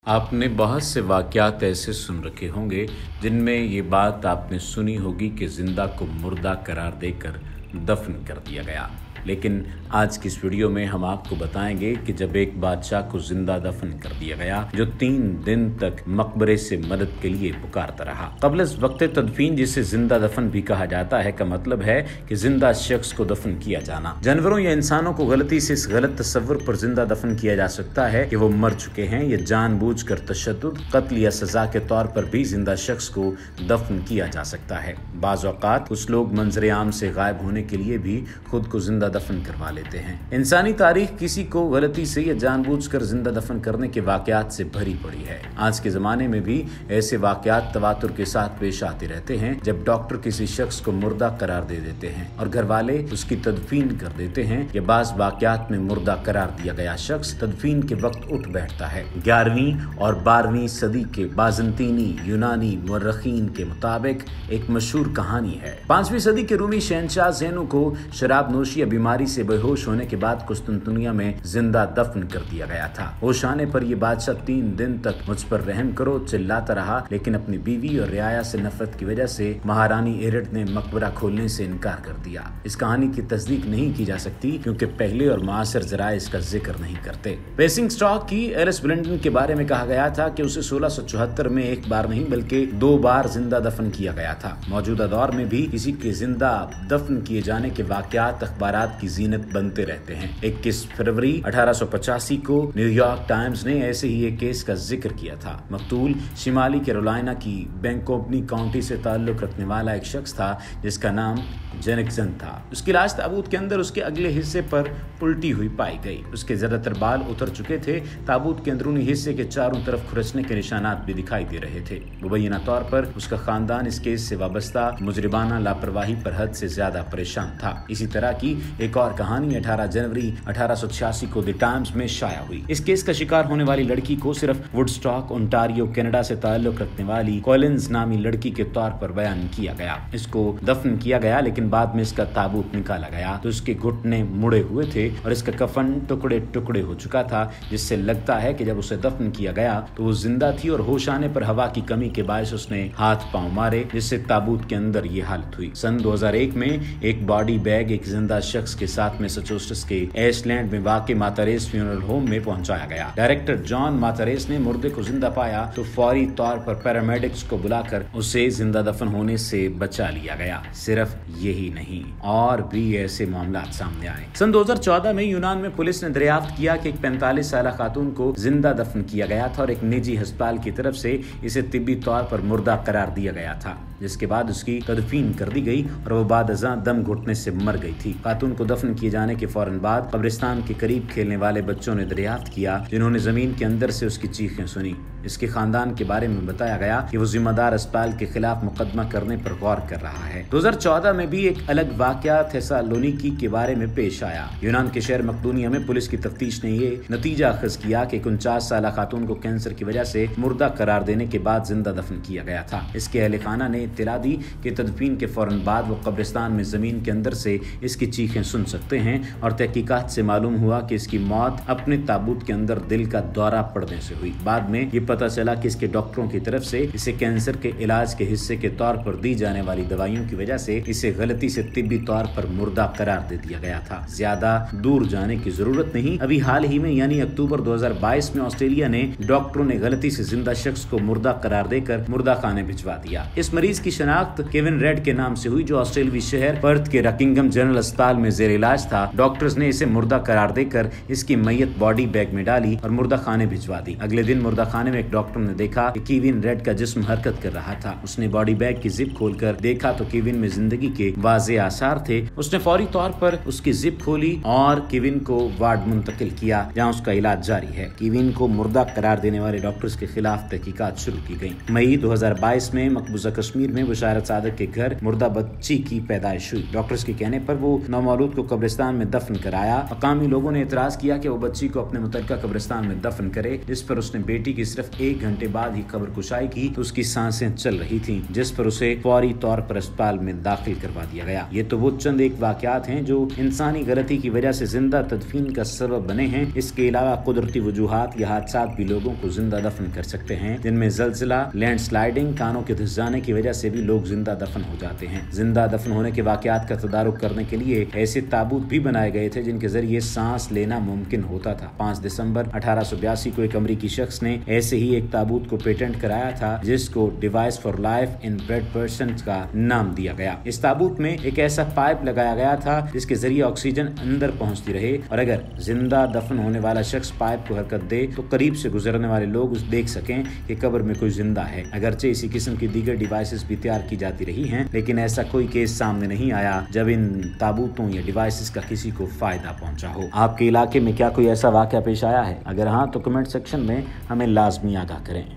आपने बहुत से वाक़यात ऐसे सुन रखे होंगे जिनमें ये बात आपने सुनी होगी कि ज़िंदा को मुर्दा करार देकर दफन कर दिया गया। लेकिन आज की इस वीडियो में हम आपको बताएंगे कि जब एक बादशाह को जिंदा दफन कर दिया गया जो 3 दिन तक मकबरे से मदद के लिए पुकारता रहा। कबल वक्त तदफीन, जिसे जिंदा दफन भी कहा जाता है, का मतलब है कि जिंदा शख्स को दफन किया जाना। जानवरों या इंसानों को गलती से इस गलत तस्वुर पर जिंदा दफन किया जा सकता है कि वो मर चुके हैं। ये जानबूझकर तशद्दुद, कत्ल या सजा के तौर पर भी जिंदा शख्स को दफन किया जा सकता है। बाज़ औक़ात कुछ लोग मंजर आम से गायब होने के लिए भी खुद को जिंदा दफन करवा लेते हैं। इंसानी तारीख किसी को गलती से या जानबूझकर जिंदा दफन करने के वाकयात से भरी पड़ी है। आज के जमाने में भी ऐसे वाकयात तवातुर के साथ पेश आते रहते हैं, जब डॉक्टर किसी शख्स को मुर्दा करार दे देते हैं और घर वाले उसकी तदफीन कर देते हैं। या बाज़ वाकयात में मुर्दा करार दिया गया शख्स तदफीन के वक्त उठ बैठता है। 11वीं और 12वीं सदी के बाज़ंतीनी यूनानी मुर्रखीन के मुताबिक एक मशहूर कहानी है। 5वीं सदी के रूमी शहंशाह ज़ैनू को शराब नोशी या बीमारी से बेहोश होने के बाद कुस्तुनतुनिया में जिंदा दफन कर दिया गया था। होश आने पर यह बादशाह 3 दिन तक मुझ पर रहम करो चिल्लाता रहा, लेकिन अपनी बीवी और रियाया से नफरत की वजह से महारानी एरिड ने मकबरा खोलने से इनकार कर दिया। इस कहानी की तस्दीक नहीं की जा सकती क्योंकि पहले और मुआसर जराए इसका जिक्र नहीं करते। बेसिंगस्टॉक की एलिस ब्लिंटन के बारे में कहा गया था कि उसे 1674 में एक बार नहीं बल्कि 2 बार जिंदा दफन किया गया था। मौजूदा दौर में भी किसी के जिंदा दफन किए जाने के वाकयात अखबारात की जीनत बनते रहते हैं। 21 फरवरी 1885 को न्यूयॉर्क टाइम्स ने ऐसे ही एक केस का जिक्र किया था। मकतूल शिमाली कैरोलिना की बैंकोपनी काउंटी से ताल्लुक रखने वाला एक शख्स था जिसका नाम जेनिक्सन था। उसकी लाश ताबूत के अंदर उसके अगले हिस्से पर उल्टी हुई पाई गई। उसके ज्यादातर बाल उतर चुके थे। ताबूत के अंदरूनी हिस्से के चारों तरफ खुरचने के निशानात भी दिखाई दे रहे थे। मुबैना तौर पर उसका खानदान इस केस से वाबस्ता मुजरिमाना लापरवाही पर हद से ज्यादा परेशान था। इसी तरह की एक और कहानी 18 जनवरी 1886 को द टाइम्स में शाया हुई। इस केस का शिकार होने वाली लड़की को सिर्फ वुडस्टॉक ओंटारियो कनाडा से ताल्लुक रखने वाली कॉलिंस नामी लड़की के तौर पर बयान किया गया। इसको दफन किया गया, लेकिन बाद में इसका ताबूत निकाला गया तो उसके घुटने मुड़े हुए थे और इसका कफन टुकड़े टुकड़े हो चुका था, जिससे लगता है कि जब उसे दफन किया गया तो वो जिंदा थी और होश आने पर हवा की कमी के बायस उसने हाथ पांव मारे, जिससे ताबूत के अंदर ये हालत हुई। सन 2001 में एक बॉडी बैग एक जिंदा शख्स के साथ मैसाचुसेट्स के एशलैंड में वाक़ मातारेस फ्यूनरल होम में पहुंचाया गया। डायरेक्टर जॉन मातारेस ने मुर्दे को जिंदा पाया तो फौरी तौर पर पैरामेडिक्स को बुलाकर उसे जिंदा दफन होने से बचा लिया गया। सिर्फ यही नहीं, और भी ऐसे मामला सामने आए। सन 2014 में यूनान में पुलिस ने दरियाफ्त किया कि एक 45 साल खातून को जिंदा दफन किया गया था और एक निजी अस्पताल की तरफ से इसे तिब्बी तौर पर मुर्दा करार दिया गया था, जिसके बाद उसकी तदफीन कर दी गई और वो बाद अज़ां दम घुटने से मर गई थी। खातून को दफन किए जाने के फौरन बाद कब्रिस्तान के करीब खेलने वाले बच्चों ने दरियाफ्त किया, जिन्होंने जमीन के अंदर से उसकी चीखें सुनी। इसके खानदान के बारे में बताया गया कि वो जिम्मेदार अस्पताल के खिलाफ मुकदमा करने पर गौर कर रहा है। 2014 में भी एक अलग वाकया थेसालोनिकी के बारे में पेश आया। यूनान के शहर मकदूनिया में पुलिस की तफ्तीश ने ये नतीजा अखज़ किया कि 49 साल खातून को कैंसर की वजह से मुर्दा करार देने के बाद जिंदा दफन किया गया था। इसके अहले खाना ने इत्तला दी कि तदफीन के फौरन बाद वो कब्रिस्तान में जमीन के अंदर से इसकी चीखें सुन सकते हैं और तहकीकात से मालूम हुआ कि इसकी मौत अपने ताबूत के अंदर दिल का दौरा पड़ने से हुई। बाद में ये पता चला कि इसके डॉक्टरों की तरफ से इसे कैंसर के इलाज के हिस्से के तौर पर दी जाने वाली दवाइयों की वजह से इसे गलती से तिब्बी तौर पर मुर्दा करार दे दिया गया था। ज्यादा दूर जाने की जरूरत नहीं, अभी हाल ही में यानी अक्टूबर 2022 में ऑस्ट्रेलिया ने डॉक्टरों ने गलती से जिंदा शख्स को मुर्दा करार देकर मुर्दा खाने भिजवा दिया। इस मरीज की शनाख्त केविन रेड के नाम से हुई, जो ऑस्ट्रेलियाई शहर पर्थ के रकिंगम जनरल अस्पताल में जेर इलाज था। डॉक्टर्स ने इसे मुर्दा करार देकर इसकी मैयत बॉडी बैग में डाली और मुर्दा खाने भिजवा दी। अगले दिन मुर्दा खाने में एक डॉक्टर ने देखा कि केविन रेड का जिस्म हरकत कर रहा था। उसने बॉडी बैग की जिप खोलकर देखा तो केविन में जिंदगी के वाज़े आसार थे। उसने फौरी तौर पर उसकी जिप खोली और केविन को वार्ड मुंतकिल किया, जहां उसका इलाज जारी है। केविन को मुर्दा करार देने वाले डॉक्टर्स के खिलाफ तहकीकात शुरू की गई। मई 2022 में मकबूजा कश्मीर में बुशारत सादक के घर मुर्दा बच्ची की पैदाइश हुई। डॉक्टर्स के कहने पर वो नौमालूम ताबूत को कब्रिस्तान में दफन कराया। मकामी लोगों ने एतराज किया कि वो बच्ची को अपने मुतलका कब्रिस्तान में दफन करे, जिस पर उसने बेटी की सिर्फ 1 घंटे बाद ही कब्र कुशाई की तो उसकी सांसें चल रही थी, जिस पर उसे फौरी तौर पर अस्पताल में दाखिल करवा दिया गया। ये तो वो चंद एक वाकयात हैं जो इंसानी गलती की वजह से जिंदा तदफीन का सबब बने हैं। इसके अलावा कुदरती वजूहात या हादसात भी लोगों को जिंदा दफन कर सकते हैं, जिनमें जलजिला, लैंडस्लाइडिंग, कानों के धंस जाने की वजह से भी लोग जिंदा दफन हो जाते हैं। जिंदा दफन होने के वाकयात का तदारुक करने के लिए ऐसे ताबूत भी बनाए गए थे जिनके जरिए सांस लेना मुमकिन होता था। 5 दिसंबर 1882 को एक अमरीकी शख्स ने ऐसे ही एक ताबूत को पेटेंट कराया था, जिसको device for life in dead person का नाम दिया गया। इस ताबूत में एक ऐसा पाइप लगाया गया था जिसके जरिए ऑक्सीजन अंदर पहुंचती रहे और अगर जिंदा दफन होने वाला शख्स पाइप को हरकत दे तो करीब से गुजरने वाले लोग देख सकें कि कब्र में कोई जिंदा है। अगरचे इसी किस्म की दीगर डिवाइसेस भी तैयार की जाती रही हैं, लेकिन ऐसा कोई केस सामने नहीं आया जब इन ताबूतों या डिवाइसेस का किसी को फायदा पहुंचा हो। आपके इलाके में क्या कोई ऐसा वाकया पेश आया है? अगर हाँ तो कमेंट सेक्शन में हमें लाजमी आगाह करें।